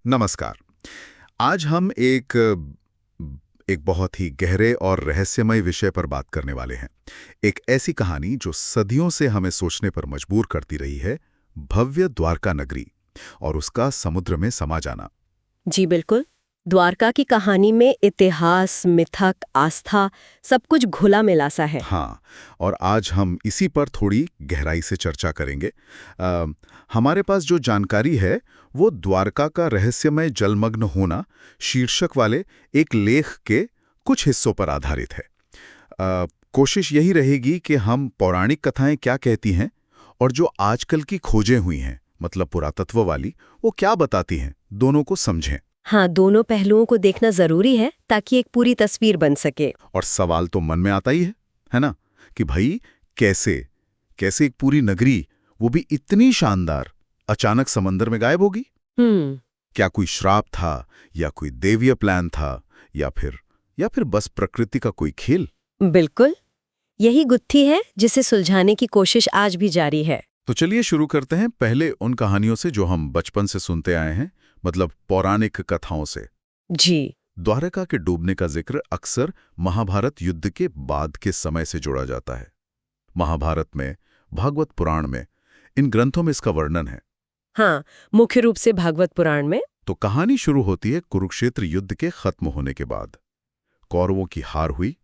नमस्कार। आज हम एक एक बहुत ही गहरे और रहस्यमय विषय पर बात करने वाले हैं। एक ऐसी कहानी जो सदियों से हमें सोचने पर मजबूर करती रही है, भव्य द्वारका नगरी और उसका समुद्र में समा जाना। जी बिल्कुल। द्वारका की कहानी में इतिहास, मिथक, आस्था सब कुछ घुला मिला सा है। हाँ, और आज हम इसी पर थोड़ी गहराई से चर्चा करेंगे। हमारे पास जो जानकारी है वो द्वारका का रहस्यमय जलमग्न होना शीर्षक वाले एक लेख के कुछ हिस्सों पर आधारित है। कोशिश यही रहेगी कि हम पौराणिक कथाएं क्या कहती हैं और जो आजकल की खोजें हुई हैं, मतलब पुरातत्व वाली, वो क्या बताती हैं, दोनों को समझें। हाँ, दोनों पहलुओं को देखना जरूरी है ताकि एक पूरी तस्वीर बन सके। और सवाल तो मन में आता ही है ना, कि भाई कैसे कैसे एक पूरी नगरी, वो भी इतनी शानदार, अचानक समंदर में गायब होगी। क्या कोई श्राप था, या कोई देवीय प्लान था, या फिर बस प्रकृति का कोई खेल। बिल्कुल, यही गुत्थी है जिसे सुलझाने की कोशिश आज भी जारी है। तो चलिए शुरू करते हैं पहले उन कहानियों से जो हम बचपन से सुनते आए हैं, मतलब पौराणिक कथाओं से। जी। द्वारका के डूबने का जिक्र अक्सर महाभारत युद्ध के बाद के समय से जोड़ा जाता है। महाभारत में, भागवत पुराण में, इन ग्रंथों में इसका वर्णन है। हाँ, मुख्य रूप से भागवत पुराण में। तो कहानी शुरू होती है कुरुक्षेत्र युद्ध के खत्म होने के बाद। कौरवों की हार हुई,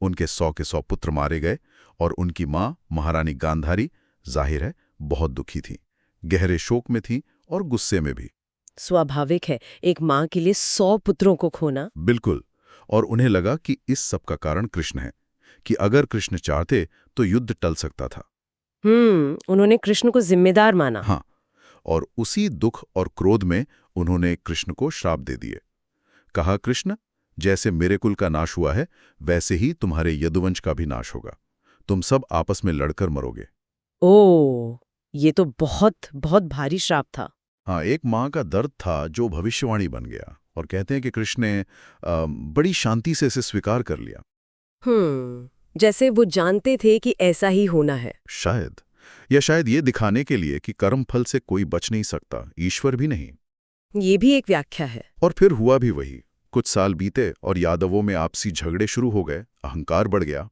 उनके 100 के 100 पुत्र मारे गए और उनकी मां महारानी गांधारी, जाहिर है, बहुत दुखी थी, गहरे शोक में थी और गुस्से में भी। स्वाभाविक है, एक माँ के लिए 100 पुत्रों को खोना। बिल्कुल। और उन्हें लगा कि इस सब का कारण कृष्ण है, कि अगर कृष्ण चाहते तो युद्ध टल सकता था। उन्होंने कृष्ण को जिम्मेदार माना। हाँ, और उसी दुख और क्रोध में उन्होंने कृष्ण को श्राप दे दिए। कहा, कृष्ण, जैसे मेरे कुल का नाश हुआ है वैसे ही तुम्हारे यदुवंश का भी नाश होगा। तुम सब आपस में लड़कर मरोगे। ओह, ये तो बहुत बहुत भारी श्राप था। हाँ, एक माँ का दर्द था जो भविष्यवाणी बन गया, और कहते हैं कि कृष्ण ने बड़ी शांति से इसे स्वीकार कर लिया। जैसे वो जानते थे कि ऐसा ही होना है। शायद, या शायद ये दिखाने के लिए कि कर्म फल से कोई बच नहीं सकता, ईश्वर भी नहीं। ये भी एक व्याख्या है। और फिर हुआ भी वही। कुछ साल बीते और यादवों में आपसी झगड़े शुरू हो गए, अहंकार बढ़ गया।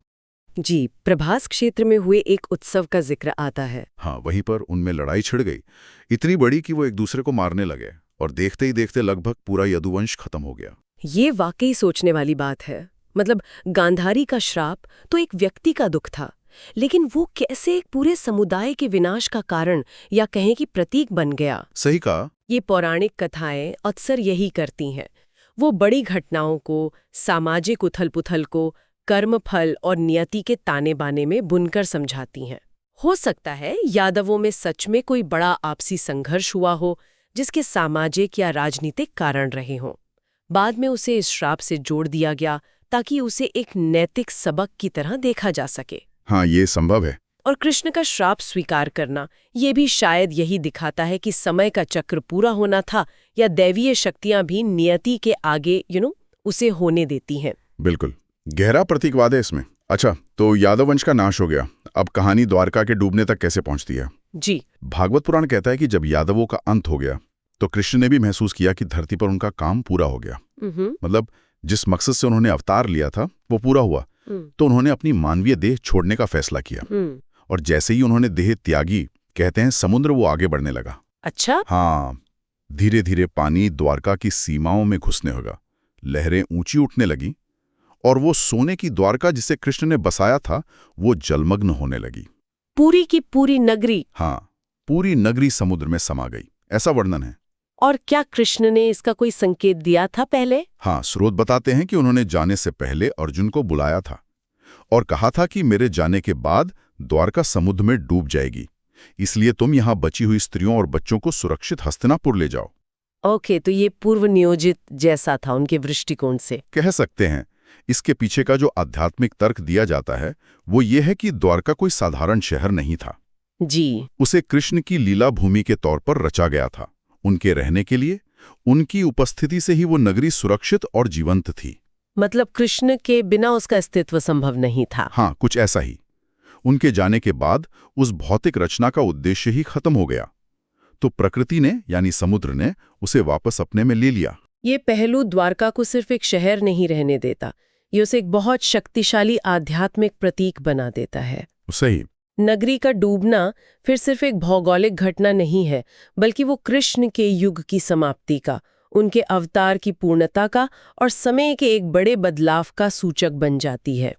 जी, प्रभास क्षेत्र में हुए एक उत्सव का जिक्र आता है। हाँ, वहीं पर उनमें लड़ाई छिड़ गई, इतनी बड़ी कि वो एक दूसरे को मारने लगे, और देखते ही देखते लगभग पूरा यदुवंश खत्म हो गया। ये वाकई सोचने वाली बात है। मतलब गांधारी का श्राप तो एक व्यक्ति का दुख था, लेकिन वो कैसे एक पूरे समुदाय के विनाश का कारण या कहें कि प्रतीक बन गया। सही कहा। ये पौराणिक कथाएं अक्सर यही करती हैं। वो बड़ी घटनाओं को, सामाजिक उथल-पुथल को कर्मफल और नियति के ताने बाने में बुनकर समझाती हैं। हो सकता है यादवों में सच में कोई बड़ा आपसी संघर्ष हुआ हो जिसके सामाजिक या राजनीतिक कारण रहे हों। बाद में उसे इस श्राप से जोड़ दिया गया ताकि उसे एक नैतिक सबक की तरह देखा जा सके। हाँ, ये संभव है। और कृष्ण का श्राप स्वीकार करना ये भी शायद यही दिखाता है कि समय का चक्र पूरा होना था, या दैवीय शक्तियां भी नियति के आगे उसे होने देती हैं। बिल्कुल, गहरा प्रतीकवाद है इसमें। अच्छा, तो यादव वंश का नाश हो गया, अब कहानी द्वारका के डूबने तक कैसे पहुंचती है? जी। भागवत पुराण कहता है कि जब यादवों का अंत हो गया तो कृष्ण ने भी महसूस किया कि धरती पर उनका काम पूरा हो गया। मतलब जिस मकसद से उन्होंने अवतार लिया था वो पूरा हुआ। तो उन्होंने अपनी मानवीय देह छोड़ने का फैसला किया, और जैसे ही उन्होंने देह त्यागी, कहते हैं समुद्र वो आगे बढ़ने लगा। अच्छा। हाँ, धीरे धीरे पानी द्वारका की सीमाओं में घुसने लगा, लहरें ऊंची उठने लगी, और वो सोने की द्वारका जिसे कृष्ण ने बसाया था वो जलमग्न होने लगी। पूरी की पूरी नगरी। हाँ, पूरी नगरी समुद्र में समा गई, ऐसा वर्णन है। और क्या कृष्ण ने इसका कोई संकेत दिया था पहले? हाँ, स्रोत बताते हैं कि उन्होंने जाने से पहले अर्जुन को बुलाया था और कहा था कि मेरे जाने के बाद द्वारका समुद्र में डूब जाएगी, इसलिए तुम यहाँ बची हुई स्त्रियों और बच्चों को सुरक्षित हस्तिनापुर ले जाओ। ओके, तो ये पूर्व नियोजित जैसा था उनके दृष्टिकोण से, कह सकते हैं। इसके पीछे का जो आध्यात्मिक तर्क दिया जाता है वो ये है कि द्वारका कोई साधारण शहर नहीं था। जी। उसे कृष्ण की लीला भूमि के तौर पर रचा गया था, उनके रहने के लिए। उनकी उपस्थिति से ही वो नगरी सुरक्षित और जीवंत थी। मतलब कृष्ण के बिना उसका अस्तित्व संभव नहीं था। हाँ, कुछ ऐसा ही। उनके जाने के बाद उस भौतिक रचना का उद्देश्य ही खत्म हो गया। तो प्रकृति ने यानी समुद्र ने उसे वापस अपने में ले लिया। ये पहलू द्वारका को सिर्फ एक शहर नहीं रहने देता, ये उसे एक बहुत शक्तिशाली आध्यात्मिक प्रतीक बना देता है। सही। नगरी का डूबना फिर सिर्फ एक भौगोलिक घटना नहीं है, बल्कि वो कृष्ण के युग की समाप्ति का, उनके अवतार की पूर्णता का और समय के एक बड़े बदलाव का सूचक बन जाती है।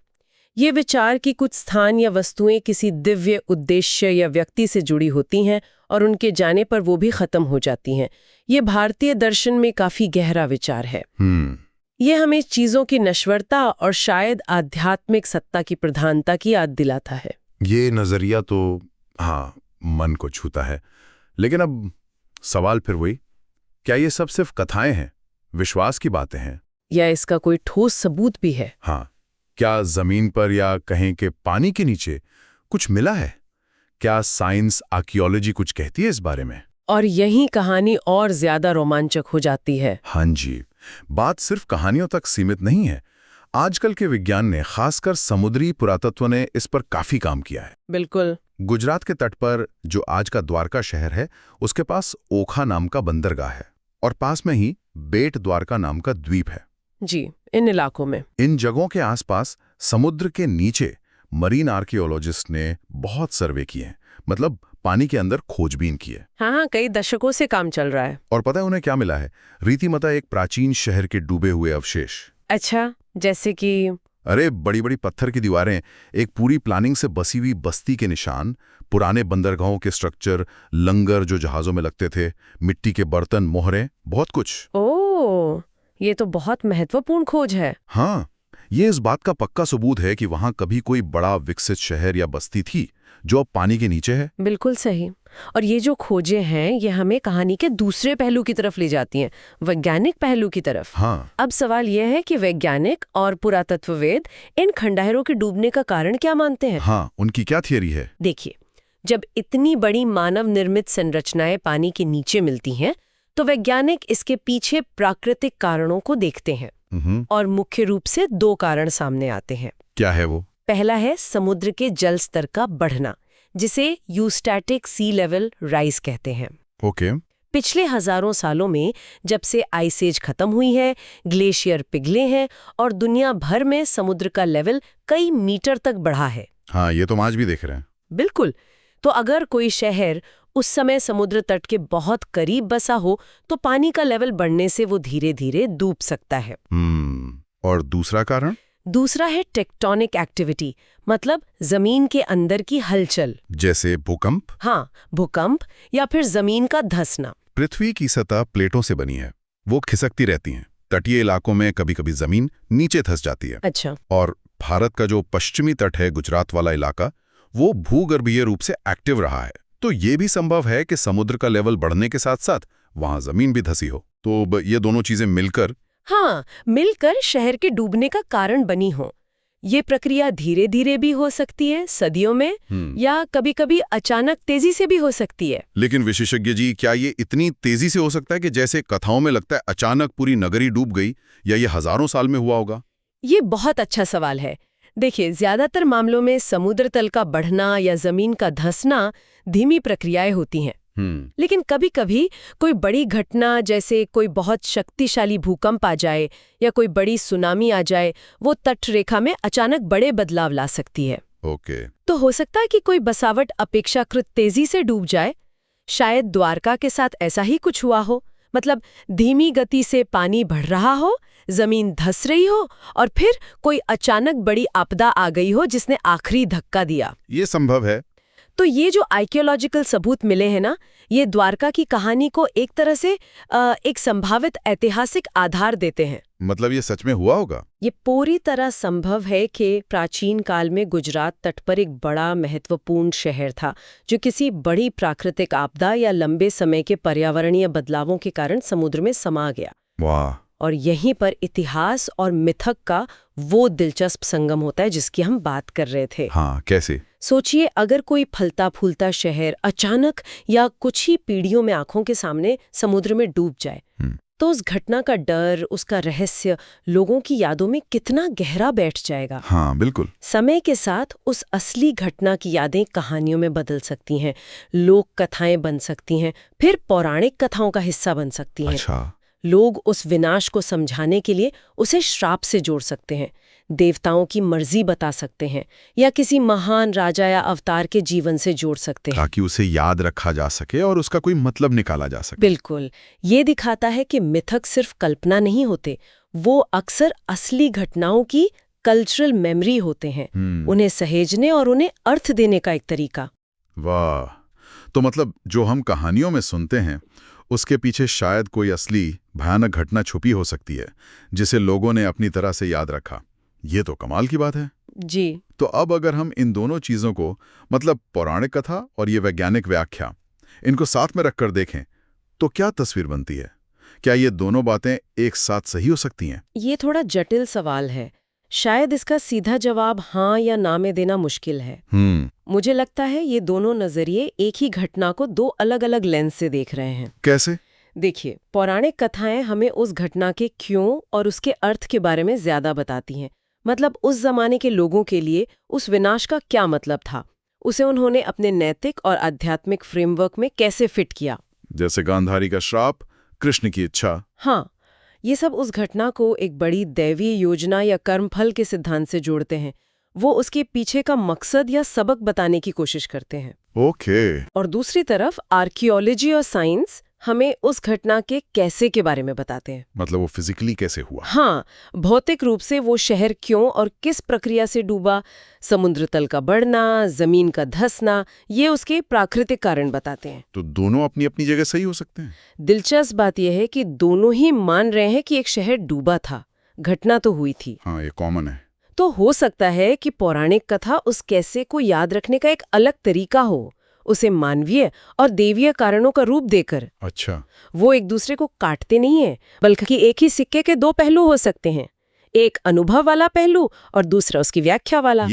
ये विचार कि कुछ स्थान या वस्तुएं किसी दिव्य उद्देश्य या व्यक्ति से जुड़ी होती हैं और उनके जाने पर वो भी खत्म हो जाती हैं, ये भारतीय दर्शन में काफी गहरा विचार है। ये हमें चीजों की नश्वरता और शायद आध्यात्मिक सत्ता की प्रधानता की याद दिलाता है। ये नजरिया तो हाँ, मन को छूता है। लेकिन अब सवाल फिर वही, क्या ये सब सिर्फ कथाएं हैं, विश्वास की बातें हैं, या इसका कोई ठोस सबूत भी है? हाँ, क्या जमीन पर या कहीं के पानी के नीचे कुछ मिला है? क्या साइंस, आर्कियोलॉजी कुछ कहती है इस बारे में? और यही कहानी और ज्यादा रोमांचक हो जाती है। हाँ जी, बात सिर्फ कहानियों तक सीमित नहीं है। आजकल के विज्ञान ने, खासकर समुद्री पुरातत्व ने, इस पर काफी काम किया है। बिल्कुल। गुजरात के तट पर जो आज का द्वारका शहर है, उसके पास ओखा नाम का बंदरगाह है और पास में ही बेट द्वारका नाम का द्वीप है। जी, इन इलाकों में, इन जगहों के आसपास समुद्र के नीचे मरीन आर्कियोलॉजिस्ट ने बहुत सर्वे किए हैं, मतलब पानी के अंदर खोजबीन की है। हाँ, कई दशकों से काम चल रहा है। और पता है उन्हें क्या मिला है? रीतिमता एक प्राचीन शहर के डूबे हुए अवशेष। अच्छा, जैसे कि? अरे बड़ी बड़ी पत्थर की दीवारें, एक पूरी प्लानिंग से बसी हुई बस्ती के निशान, पुराने बंदरगाहों के स्ट्रक्चर, लंगर जो जहाजों में लगते थे, मिट्टी के बर्तन, मोहरें, बहुत कुछ। ओह, ये तो बहुत महत्वपूर्ण खोज है। हाँ, ये इस बात का पक्का सबूत है कि वहां कभी कोई बड़ा विकसित शहर या बस्ती थी जो अब पानी के नीचे है। बिल्कुल सही। और ये जो खोजें हैं, ये हमें कहानी के दूसरे पहलू की तरफ ले जाती हैं, वैज्ञानिक पहलू की तरफ। हाँ। अब सवाल यह है कि वैज्ञानिक और पुरातत्ववेद इन खंडहरों के डूबने का कारण क्या मानते हैं? हाँ, उनकी क्या थियरी है? देखिए, जब इतनी बड़ी मानव निर्मित संरचनाएं पानी के नीचे मिलती हैं, तो वैज्ञानिक इसके पीछे प्राकृतिक कारणों को देखते हैं। और मुख्य रूप से दो कारण सामने आते हैं। क्या है वो? पहला है समुद्र के जल स्तर का बढ़ना, जिसे यूस्टैटिक सी लेवल राइज कहते हैं। ओके। पिछले हजारों सालों में जब से आइस एज खत्म हुई है, ग्लेशियर पिघले हैं और दुनिया भर में समुद्र का लेवल कई मीटर तक बढ़ा है। हाँ, ये तो हम आज भी देख रहे हैं। बिल्कुल। तो अगर कोई शहर उस समय समुद्र तट के बहुत करीब बसा हो, तो पानी का लेवल बढ़ने से वो धीरे धीरे डूब सकता है। और दूसरा कारण? दूसरा है टेक्टोनिक एक्टिविटी, मतलब जमीन के अंदर की हलचल। जैसे भूकंप? हाँ, भूकंप या फिर जमीन का धंसना। पृथ्वी की सतह प्लेटों से बनी है, वो खिसकती रहती हैं। तटीय इलाकों में कभी कभी जमीन नीचे धंस जाती है। अच्छा। और भारत का जो पश्चिमी तट है, गुजरात वाला इलाका, वो भूगर्भीय रूप से एक्टिव रहा है। तो ये भी संभव है कि समुद्र का लेवल बढ़ने के साथ साथ वहां जमीन भी धंसी हो। तो ये दोनों चीजें मिलकर शहर के डूबने का कारण बनी हो। ये प्रक्रिया धीरे धीरे भी हो सकती है, सदियों में, या कभी कभी अचानक तेजी से भी हो सकती है। लेकिन विशेषज्ञ जी, क्या ये इतनी तेजी से हो सकता है कि जैसे कथाओं में लगता है अचानक पूरी नगरी डूब गई, या ये हजारों साल में हुआ होगा? ये बहुत अच्छा सवाल है। देखिए, ज्यादातर मामलों में समुद्र तल का बढ़ना या जमीन का धंसना धीमी प्रक्रियाएं होती हैं। लेकिन कभी कभी कोई बड़ी घटना, जैसे कोई बहुत शक्तिशाली भूकंप आ जाए या कोई बड़ी सुनामी आ जाए, वो तट रेखा में अचानक बड़े बदलाव ला सकती है। ओके। तो हो सकता है कि कोई बसावट अपेक्षाकृत तेजी से डूब जाए। शायद द्वारका के साथ ऐसा ही कुछ हुआ हो, मतलब धीमी गति से पानी बढ़ रहा हो, जमीन धंस रही हो और फिर कोई अचानक बड़ी आपदा आ गई हो जिसने आखिरी धक्का दिया। ये संभव है। तो ये जो आर्कियोलॉजिकल सबूत मिले हैं ना, ये द्वारका की कहानी को एक तरह से एक संभावित ऐतिहासिक आधार देते हैं। मतलब ये सच में हुआ होगा? ये पूरी तरह संभव है कि प्राचीन काल में गुजरात तट पर एक बड़ा महत्वपूर्ण शहर था, जो किसी बड़ी प्राकृतिक आपदा या लंबे समय के पर्यावरणीय बदलावों के कारण समुद्र में समा गया। वाह। और यहीं पर इतिहास और मिथक का वो दिलचस्प संगम होता है जिसकी हम बात कर रहे थे। हाँ, कैसे? सोचिए, अगर कोई फलता फूलता शहर अचानक या कुछ ही पीढ़ियों में आंखों के सामने समुद्र में डूब जाए, तो उस घटना का डर, उसका रहस्य लोगों की यादों में कितना गहरा बैठ जाएगा। हाँ, बिल्कुल। समय के साथ उस असली घटना की यादें कहानियों में बदल सकती हैं, लोक कथाएं बन सकती हैं, फिर पौराणिक कथाओं का हिस्सा बन सकती हैं। अच्छा। लोग उस विनाश को समझाने के लिए उसे श्राप से जोड़ सकते हैं, देवताओं की मर्जी बता सकते हैं, या किसी महान राजा या अवतार के जीवन से जोड़ सकते हैं, ताकि उसे याद रखा जा सके और उसका कोई मतलब निकाला जा सके। बिल्कुल। ये दिखाता है कि मिथक सिर्फ कल्पना नहीं होते, वो अक्सर असली घटनाओं की कल्चरल मेमोरी होते हैं, उन्हें सहेजने और उन्हें अर्थ देने का एक तरीका। वाह! तो मतलब जो हम कहानियों में सुनते हैं उसके पीछे शायद कोई असली भयानक घटना छुपी हो सकती है, जिसे लोगों ने अपनी तरह से याद रखा। ये तो कमाल की बात है। जी। तो अब अगर हम इन दोनों चीजों को, मतलब पौराणिक कथा और ये वैज्ञानिक व्याख्या, इनको साथ में रखकर देखें तो क्या तस्वीर बनती है? क्या ये दोनों बातें एक साथ सही हो सकती हैं? ये थोड़ा जटिल सवाल है। शायद इसका सीधा जवाब हाँ या ना में देना मुश्किल है। मुझे लगता है ये दोनों नजरिए एक ही घटना को दो अलग-अलग लेंस से देख रहे हैं। कैसे? देखिए, पौराणिक कथाएं हमें उस घटना के क्यों और उसके अर्थ के बारे में ज्यादा बताती हैं। मतलब उस जमाने के लोगों के लिए उस विनाश का क्या मतलब था, उसे उन्होंने अपने नैतिक और आध्यात्मिक फ्रेमवर्क में कैसे फिट किया। जैसे गांधारी का श्राप, कृष्ण की इच्छा। हाँ, ये सब उस घटना को एक बड़ी दैवीय योजना या कर्मफल के सिद्धांत से जोड़ते हैं। वो उसके पीछे का मकसद या सबक बताने की कोशिश करते हैं। ओके। और दूसरी तरफ आर्कियोलॉजी और साइंस हमें उस घटना के कैसे के बारे में बताते हैं। मतलब वो फिजिकली कैसे हुआ? हाँ, भौतिक रूप से वो शहर क्यों और किस प्रक्रिया से डूबा, समुद्र तल का बढ़ना, जमीन का धंसना, ये उसके प्राकृतिक कारण बताते हैं। तो दोनों अपनी अपनी जगह सही हो सकते हैं। दिलचस्प बात यह है कि दोनों ही मान रहे हैं कि एक शहर डूबा था, घटना तो हुई थी। हाँ, ये कॉमन है। तो हो सकता है कि पौराणिक कथा उस कैसे को याद रखने का एक अलग तरीका हो, उसे मानवीय और देवीय कारणों का रूप देकर। अच्छा। वो एक दूसरे को काटते नहीं है, बल्कि एक ही सिक्के के दो पहलू हो सकते हैं, एक अनुभव वाला पहलू और दूसरा उसकी व्याख्या वाला।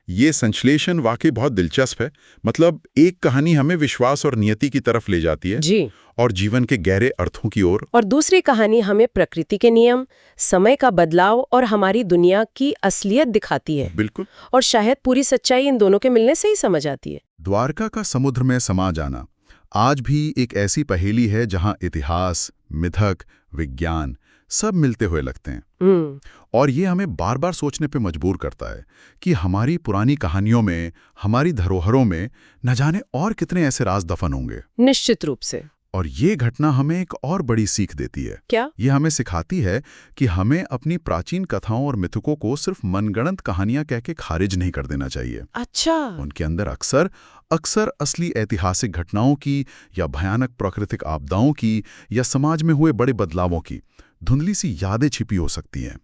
ये संश्लेषण वाकई बहुत दिलचस्प है। मतलब एक कहानी हमें विश्वास और नियति की तरफ ले जाती है जी, और जीवन के गहरे अर्थों की ओर, और दूसरी कहानी हमें प्रकृति के नियम, समय का बदलाव और हमारी दुनिया की असलियत दिखाती है। बिल्कुल। और शायद पूरी सच्चाई इन दोनों के मिलने से ही समझ आती है। द्वारका का समुद्र में समा जाना आज भी एक ऐसी पहेली है जहां इतिहास, मिथक, विज्ञान सब मिलते हुए लगते हैं। और ये हमें बार बार सोचने पे मजबूर करता है कि हमारी पुरानी कहानियों में, हमारी धरोहरों में न जाने और कितने ऐसे राज दफन होंगे। निश्चित रूप से। और ये घटना हमें एक और बड़ी सीख देती है। क्या? ये हमें सिखाती है कि हमें अपनी प्राचीन कथाओं और मिथकों को सिर्फ मनगढ़ंत कहानियां कह के खारिज नहीं कर देना चाहिए। अच्छा। उनके अंदर अक्सर असली ऐतिहासिक घटनाओं की या भयानक प्राकृतिक आपदाओं की या समाज में हुए बड़े बदलावों की धुंधली सी यादें छिपी हो सकती हैं।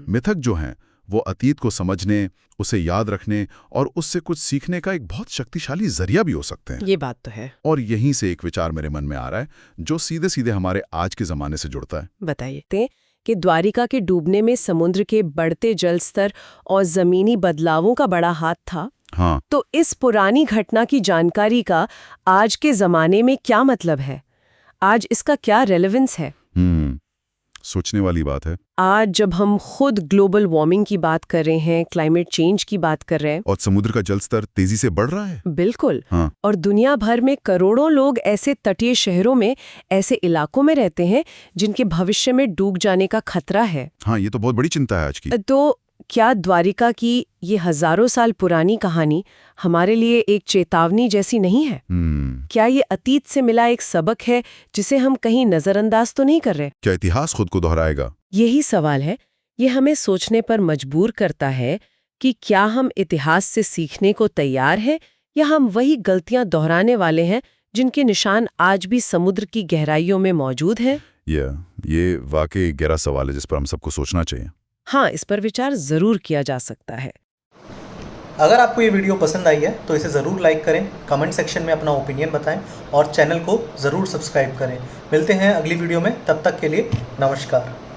मिथक जो हैं वो अतीत को समझने, उसे याद रखने और उससे कुछ सीखने का एक बहुत शक्तिशाली जरिया भी हो सकते हैं। ये बात तो है। और यहीं से एक विचार मेरे मन में आ रहा है जो सीधे सीधे हमारे आज के जमाने से जुड़ता है। बताइए कि द्वारिका के डूबने में समुद्र के बढ़ते जल स्तर और जमीनी बदलावों का बड़ा हाथ था। हाँ। तो इस पुरानी घटना की जानकारी का आज के जमाने में क्या मतलब है? आज इसका क्या रेलेवेंस है? सोचने वाली बात है। आज जब हम खुद ग्लोबल वार्मिंग की बात कर रहे हैं, क्लाइमेट चेंज की बात कर रहे हैं, और समुद्र का जल स्तर तेजी से बढ़ रहा है। बिल्कुल। हाँ। और दुनिया भर में करोड़ों लोग ऐसे तटीय शहरों में, ऐसे इलाकों में रहते हैं जिनके भविष्य में डूब जाने का खतरा है। हाँ, ये तो बहुत बड़ी चिंता है आज की। तो क्या द्वारिका की ये हजारों साल पुरानी कहानी हमारे लिए एक चेतावनी जैसी नहीं है? क्या ये अतीत से मिला एक सबक है जिसे हम कहीं नजरअंदाज तो नहीं कर रहे? क्या इतिहास खुद को दोहराएगा? यही सवाल है। ये हमें सोचने पर मजबूर करता है कि क्या हम इतिहास से सीखने को तैयार हैं या हम वही गलतियां दोहराने वाले हैं जिनके निशान आज भी समुद्र की गहराइयों में मौजूद हैं? ये वाकई गहरा सवाल है जिस पर हम सबको सोचना चाहिए। हाँ, इस पर विचार जरूर किया जा सकता है। अगर आपको ये वीडियो पसंद आई है तो इसे ज़रूर लाइक करें, कमेंट सेक्शन में अपना ओपिनियन बताएं और चैनल को ज़रूर सब्सक्राइब करें। मिलते हैं अगली वीडियो में, तब तक के लिए नमस्कार।